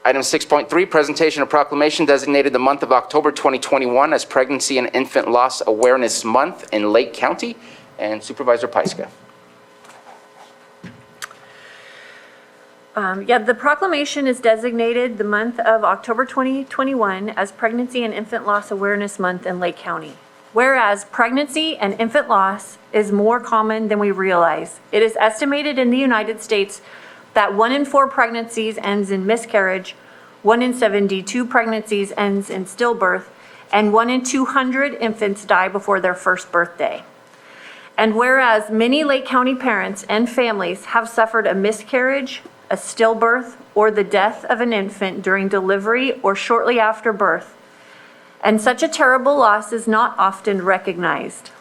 Item 6.3, presentation of proclamation designated the month of October 2021 as Pregnancy and Infant Loss Awareness Month in Lake County. And Supervisor Pyska. The proclamation is designated the month of October 2021 as Pregnancy and Infant Loss Awareness Month in Lake County. Whereas pregnancy and infant loss is more common than we realize. It is estimated in the United States that 1 in 4 pregnancies ends in miscarriage, 1 in 72 pregnancies ends in stillbirth, and 1 in 200 infants die before their first birthday. And whereas many Lake County parents and families have suffered a miscarriage, a stillbirth, or the death of an infant during delivery or shortly after birth, and such a terrible loss is not often recognized.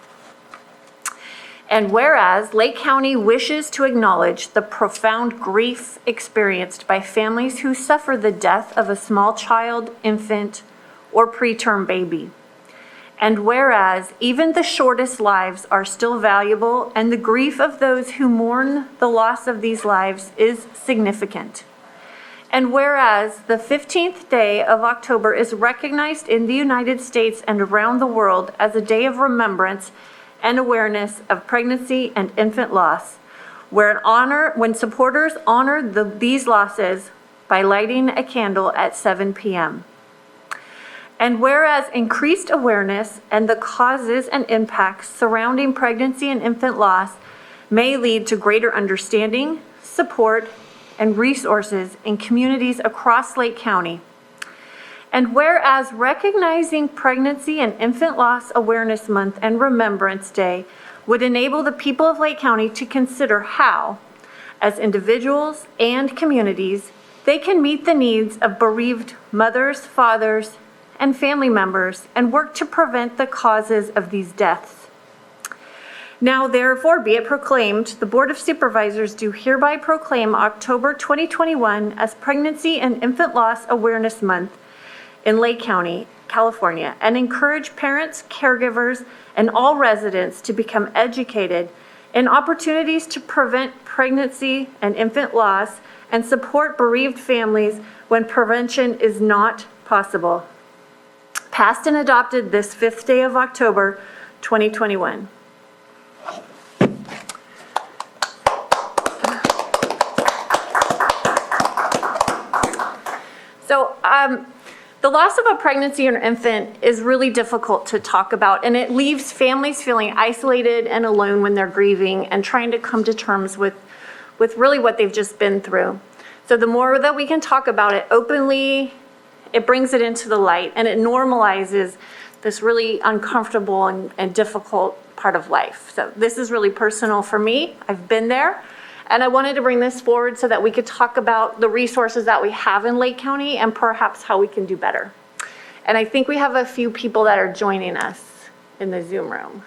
And whereas Lake County wishes to acknowledge the profound grief experienced by families who suffer the death of a small child, infant, or preterm baby. And whereas even the shortest lives are still valuable and the grief of those who mourn the loss of these lives is significant. And whereas the 15th day of October is recognized in the United States and around the world as a day of remembrance and awareness of pregnancy and infant loss, when supporters honor these losses by lighting a candle at 7 p.m. And whereas increased awareness and the causes and impacts surrounding pregnancy and infant loss may lead to greater understanding, support, and resources in communities across Lake County. And whereas recognizing Pregnancy and Infant Loss Awareness Month and Remembrance Day would enable the people of Lake County to consider how, as individuals and communities, they can meet the needs of bereaved mothers, fathers, and family members and work to prevent the causes of these deaths. Now, therefore, be it proclaimed, the Board of Supervisors do hereby proclaim October 2021 as Pregnancy and Infant Loss Awareness Month in Lake County, California, and encourage parents, caregivers, and all residents to become educated in opportunities to prevent pregnancy and infant loss and support bereaved families when prevention is not possible. Passed and adopted this 5th day of October, 2021. So, the loss of a pregnancy or infant is really difficult to talk about, and it leaves families feeling isolated and alone when they're grieving and trying to come to terms with really what they've just been through. So the more that we can talk about it openly, it brings it into the light and it normalizes this really uncomfortable and difficult part of life. So this is really personal for me. I've been there. And I wanted to bring this forward so that we could talk about the resources that we have in Lake County and perhaps how we can do better. And I think we have a few people that are joining us in the Zoom room.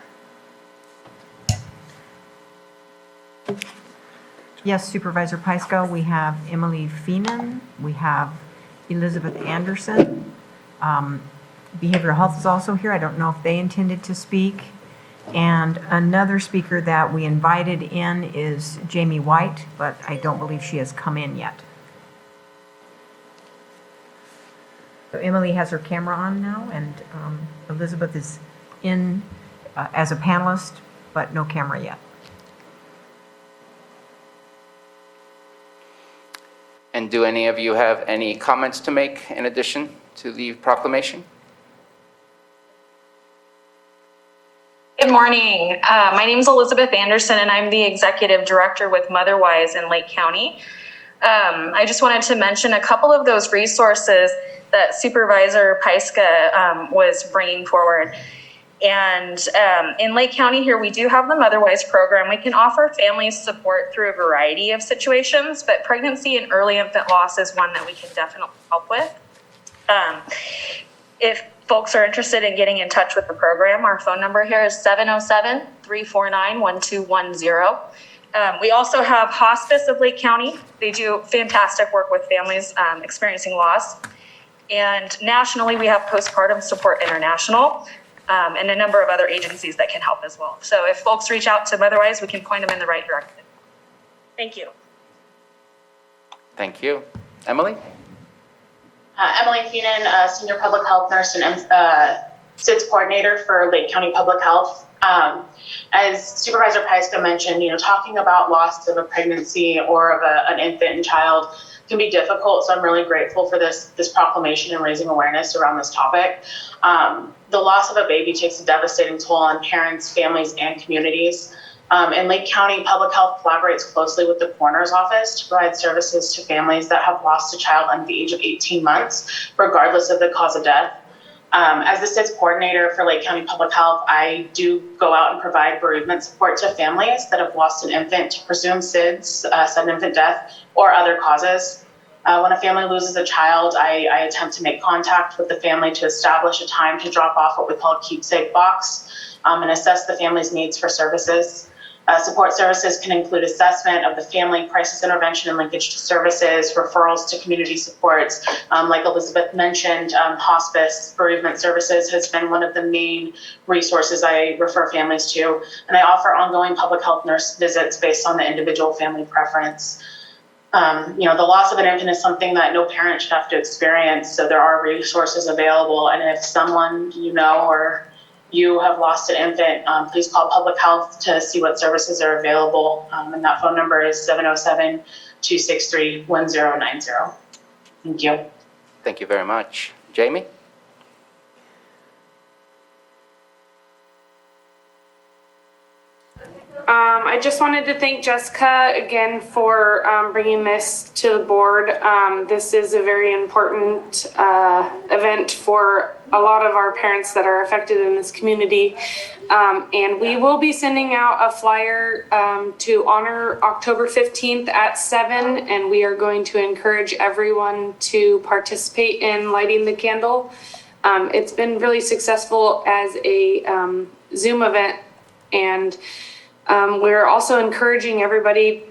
Yes, Supervisor Pyska, we have Emily Feenan, we have Elizabeth Anderson. Behavioral Health is also here. I don't know if they intended to speak. And another speaker that we invited in is Jamie White, but I don't believe she has come in yet. So Emily has her camera on now, and Elizabeth is in as a panelist, but no camera yet. And do any of you have any comments to make in addition to the proclamation? Good morning. My name is Elizabeth Anderson, and I'm the Executive Director with Motherwise in Lake County. I just wanted to mention a couple of those resources that Supervisor Pyska was bringing forward. And in Lake County here, we do have the Motherwise program. We can offer families support through a variety of situations, but pregnancy and early infant loss is one that we can definitely help with. If folks are interested in getting in touch with the program, our phone number here is 707-349-1210. We also have Hospice of Lake County. They do fantastic work with families experiencing loss. And nationally, we have Postpartum Support International and a number of other agencies that can help as well. So if folks reach out to Motherwise, we can point them in the right direction. Thank you. Thank you. Emily? Emily Feenan, Senior Public Health Nurse and SIDS Coordinator for Lake County Public Health. As Supervisor Pyska mentioned, talking about loss of a pregnancy or of an infant and child can be difficult. So I'm really grateful for this proclamation and raising awareness around this topic. The loss of a baby takes a devastating toll on parents, families, and communities. And Lake County Public Health collaborates closely with the coroner's office to provide services to families that have lost a child under the age of 18 months, regardless of the cause of death. As the SIDS coordinator for Lake County Public Health, I do go out and provide bereavement support to families that have lost an infant to presumed SIDS, sudden infant death, or other causes. When a family loses a child, I attempt to make contact with the family to establish a time to drop off what we call a keepsake box and assess the family's needs for services. Support services can include assessment of the family, crisis intervention and linkage to services, referrals to community supports. Like Elizabeth mentioned, hospice bereavement services has been one of the main resources I refer families to. And I offer ongoing public health nurse visits based on the individual family preference. The loss of an infant is something that no parent should have to experience. So there are resources available. And if someone or you have lost an infant, please call public health to see what services are available. And that phone number is 707-263-1090. Thank you. Thank you very much. Jamie? I just wanted to thank Jessica again for bringing this to the board. This is a very important event for a lot of our parents that are affected in this community. And we will be sending out a flyer to honor October 15th at 7, and we are going to encourage everyone to participate in lighting the candle. It's been really successful as a Zoom event, and we're also encouraging everybody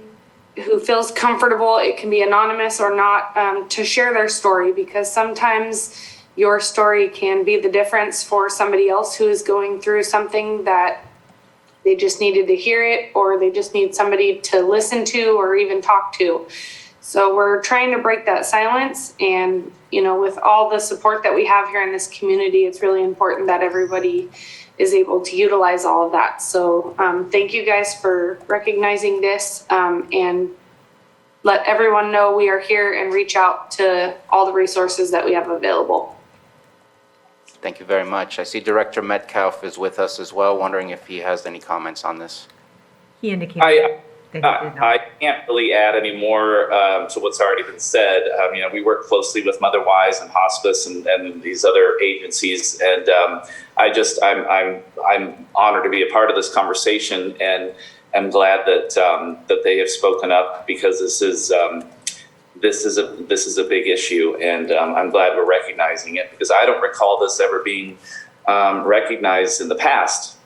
who feels comfortable, it can be anonymous or not, to share their story, because sometimes your story can be the difference for somebody else who is going through something that they just needed to hear it, or they just need somebody to listen to or even talk to. So we're trying to break that silence, and with all the support that we have here in this community, it's really important that everybody is able to utilize all of that. So thank you guys for recognizing this, and let everyone know we are here, and reach out to all the resources that we have available. Thank you very much. I see Director Metcalf is with us as well, wondering if he has any comments on this. He indicated that he did not. I can't really add any more to what's already been said. We work closely with Motherwise and Hospice and these other agencies, and I'm honored to be a part of this conversation, and I'm glad that they have spoken up, because this is a big issue, and I'm glad we're recognizing it, because I don't recall this ever being recognized in the past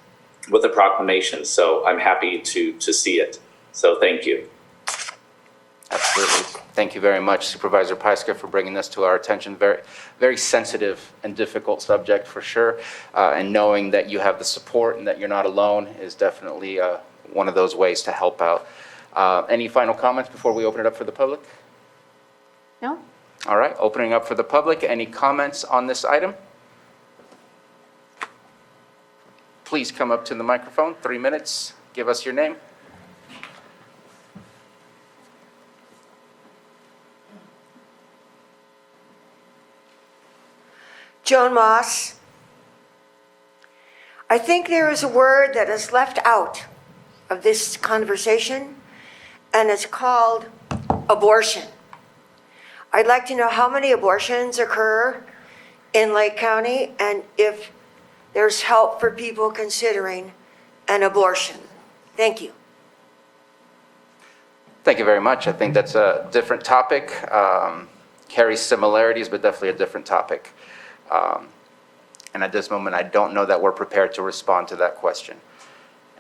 with a proclamation. So I'm happy to see it. So thank you. Absolutely. Thank you very much, Supervisor Pyska, for bringing this to our attention. Very, very sensitive and difficult subject for sure. And knowing that you have the support and that you're not alone is definitely one of those ways to help out. Any final comments before we open it up for the public? No? All right, opening up for the public. Any comments on this item? Please come up to the microphone. 3 minutes. Give us your name. Joan Moss. I think there is a word that is left out of this conversation, and it's called abortion. I'd like to know how many abortions occur in Lake County, and if there's help for people considering an abortion. Thank you. Thank you very much. I think that's a different topic. Carries similarities, but definitely a different topic. And at this moment, I don't know that we're prepared to respond to that question.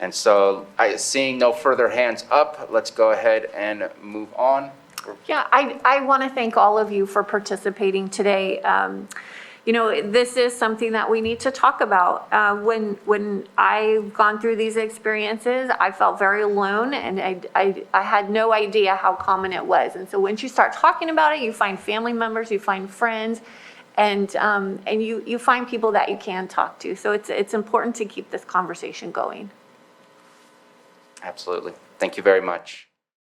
And so, seeing no further hands up, let's go ahead and move on. Yeah, I want to thank all of you for participating today. you know, this is something that we need to talk about. When I've gone through these experiences, I felt very alone, and I had no idea how common it was. And so once you start talking about it, you find family members, you find friends, and you find people that you can talk to. So it's important to keep this conversation going. Absolutely. Thank you very much.